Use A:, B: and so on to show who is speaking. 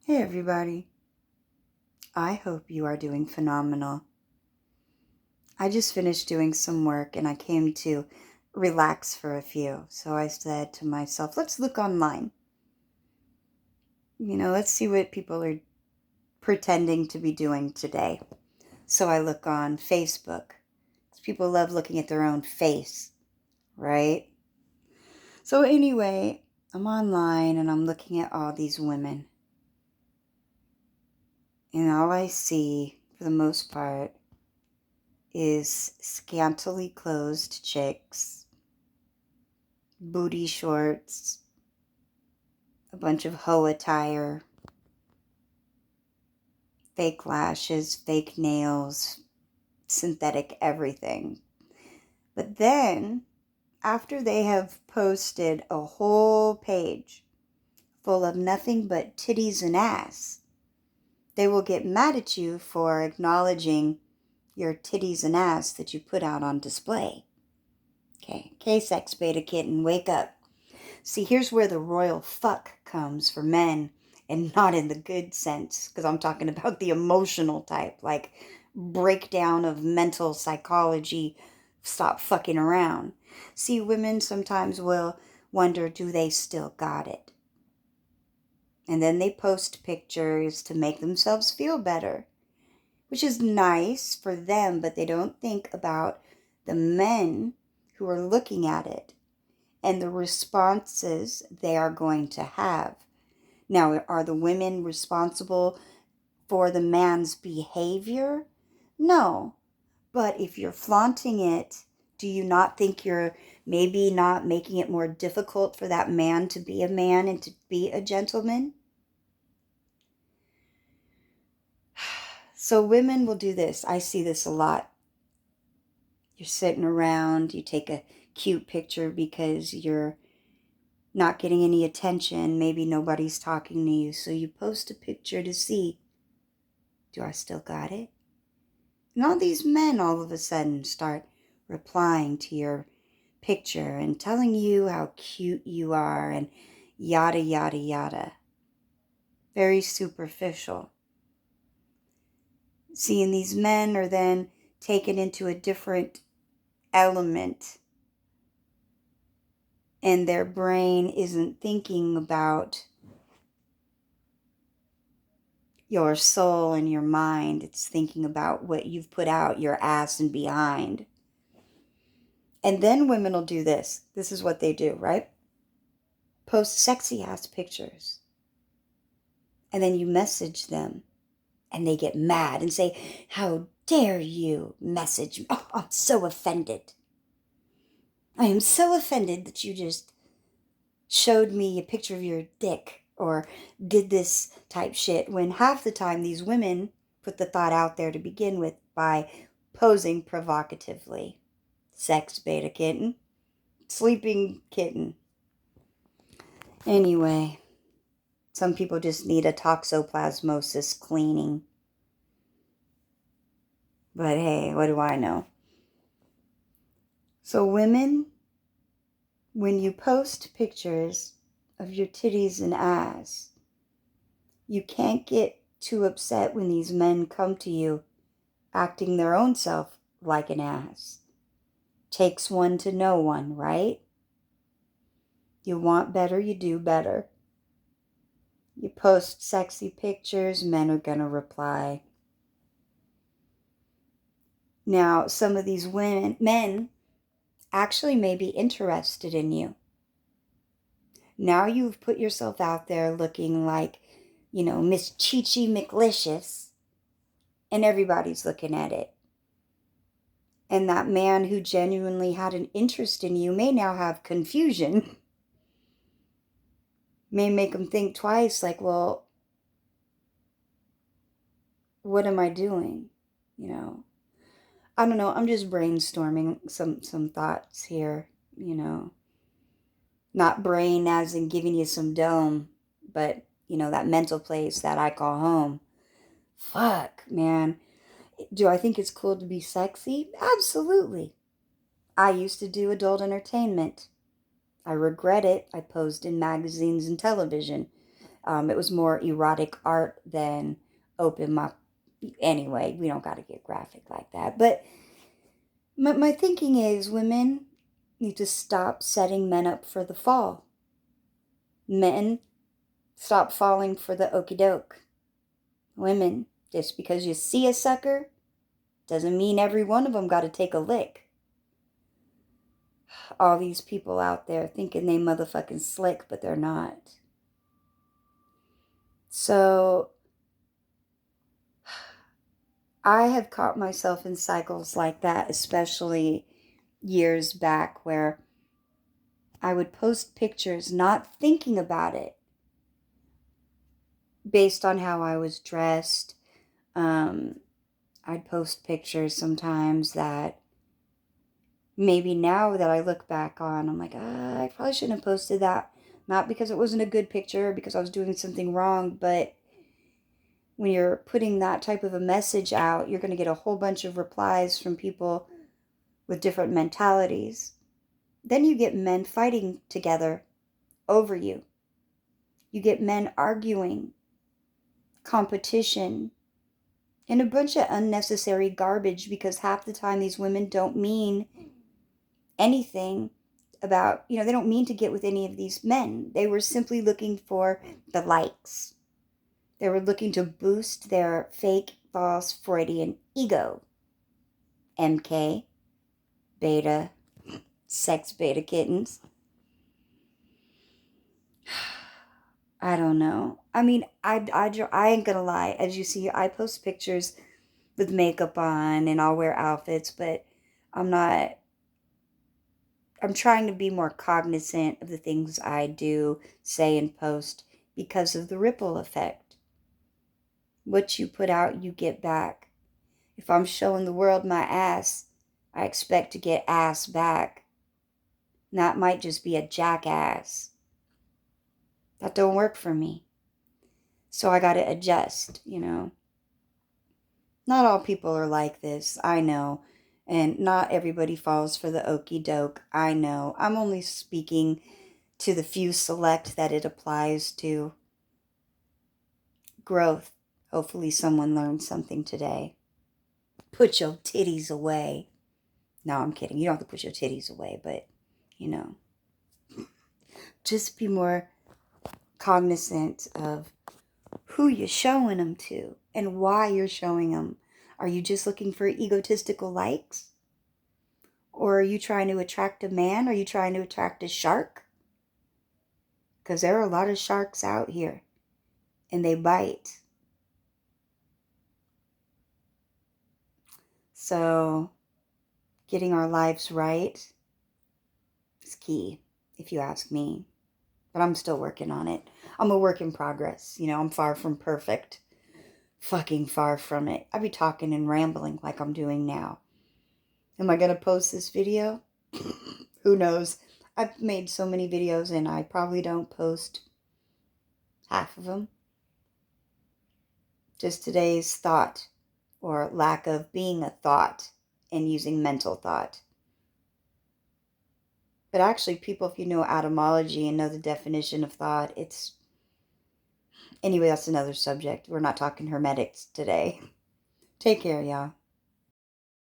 A: Hey everybody, I hope you are doing phenomenal. I just finished doing some work and I came to relax for a few. So I said to myself, let's look online. Let's see what people are pretending to be doing today. So I look on Facebook. People love looking at their own face, right? So anyway, I'm online and I'm looking at all these women. And all I see, for the most part, is scantily clothed chicks, booty shorts, a bunch of hoe attire, fake lashes, fake nails, synthetic everything. But then, after they have posted a whole page full of nothing but titties and ass, they will get mad at you for acknowledging your titties and ass that you put out on display. Okay, sex beta kitten, wake up. See, here's where the royal fuck comes for men, and not in the good sense, because I'm talking about the emotional type, like breakdown of mental psychology, stop fucking around. See, women sometimes will wonder, do they still got it? And then they post pictures to make themselves feel better, which is nice for them, but they don't think about the men who are looking at it and the responses they are going to have. Now, are the women responsible for the man's behavior? No. But if you're flaunting it, do you not think you're maybe not making it more difficult for that man to be a man and to be a gentleman? So women will do this. I see this a lot. You're sitting around, you take a cute picture because you're not getting any attention. Maybe nobody's talking to you. So you post a picture to see, do I still got it? And all these men all of a sudden start replying to your picture and telling you how cute you are and yada, yada, yada. Very superficial. Seeing these men are then taken into a different element and their brain isn't thinking about your soul and your mind. It's thinking about what you've put out, your ass and behind. And then women will do this. This is what they do, right? Post sexy ass pictures. And then you message them and they get mad and say, how dare you message me? Oh, I'm so offended. I am so offended that you just showed me a picture of your dick or did this type shit, when half the time these women put the thought out there to begin with by posing provocatively. Sex beta kitten. Sleeping kitten. Anyway, some people just need a toxoplasmosis cleaning. But hey, what do I know? So women, when you post pictures of your titties and ass, you can't get too upset when these men come to you acting their own self like an ass. Takes one to know one, right? You want better, you do better. You post sexy pictures, men are gonna reply. Now, some of these men actually may be interested in you. Now you've put yourself out there looking like, Miss Chi-Chi McLicious, and everybody's looking at it. And that man who genuinely had an interest in you may now have confusion. May make him think twice, like, well, what am I doing? I don't know. I'm just brainstorming some thoughts here, Not brain as in giving you some dome, but, that mental place that I call home. Fuck, man. Do I think it's cool to be sexy? Absolutely. I used to do adult entertainment. I regret it. I posed in magazines and television. It was more erotic art than open my. Anyway, we don't got to get graphic like that. But my thinking is women need to stop setting men up for the fall. Men, stop falling for the okey doke. Women, just because you see a sucker doesn't mean every one of them got to take a lick. All these people out there thinking they motherfucking slick, but they're not. So I have caught myself in cycles like that, especially years back, where I would post pictures not thinking about it based on how I was dressed. I'd post pictures sometimes that maybe now that I look back on, I'm like, I probably shouldn't have posted that. Not because it wasn't a good picture, because I was doing something wrong, but when you're putting that type of a message out, you're going to get a whole bunch of replies from people with different mentalities. Then you get men fighting together over you. You get men arguing, competition, and a bunch of unnecessary garbage, because half the time these women don't mean anything about, they don't mean to get with any of these men. They were simply looking for the likes. They were looking to boost their fake, false Freudian ego. MK, beta, sex beta kittens. I don't know. I mean, I ain't gonna lie. As you see, I post pictures with makeup on and I'll wear outfits, but I'm not. I'm trying to be more cognizant of the things I do, say, and post because of the ripple effect. What you put out, you get back. If I'm showing the world my ass, I expect to get ass back. And that might just be a jackass. That don't work for me. So I gotta adjust, Not all people are like this, I know. And not everybody falls for the okey doke, I know. I'm only speaking to the few select that it applies to. Growth. Hopefully someone learned something today. Put your titties away. No, I'm kidding. You don't have to put your titties away, but, just be more cognizant of who you're showing them to and why you're showing them. Are you just looking for egotistical likes? Or are you trying to attract a man? Are you trying to attract a shark? Because there are a lot of sharks out here and they bite. So getting our lives right is key, if you ask me. But I'm still working on it. I'm a work in progress. I'm far from perfect. Fucking far from it. I be talking and rambling like I'm doing now. Am I going to post this video? Who knows? I've made so many videos and I probably don't post half of them. Just today's thought or lack of being a thought and using mental thought. But actually, people, if you know etymology and know the definition of thought, it's... Anyway, that's another subject. We're not talking hermetics today. Take care, y'all.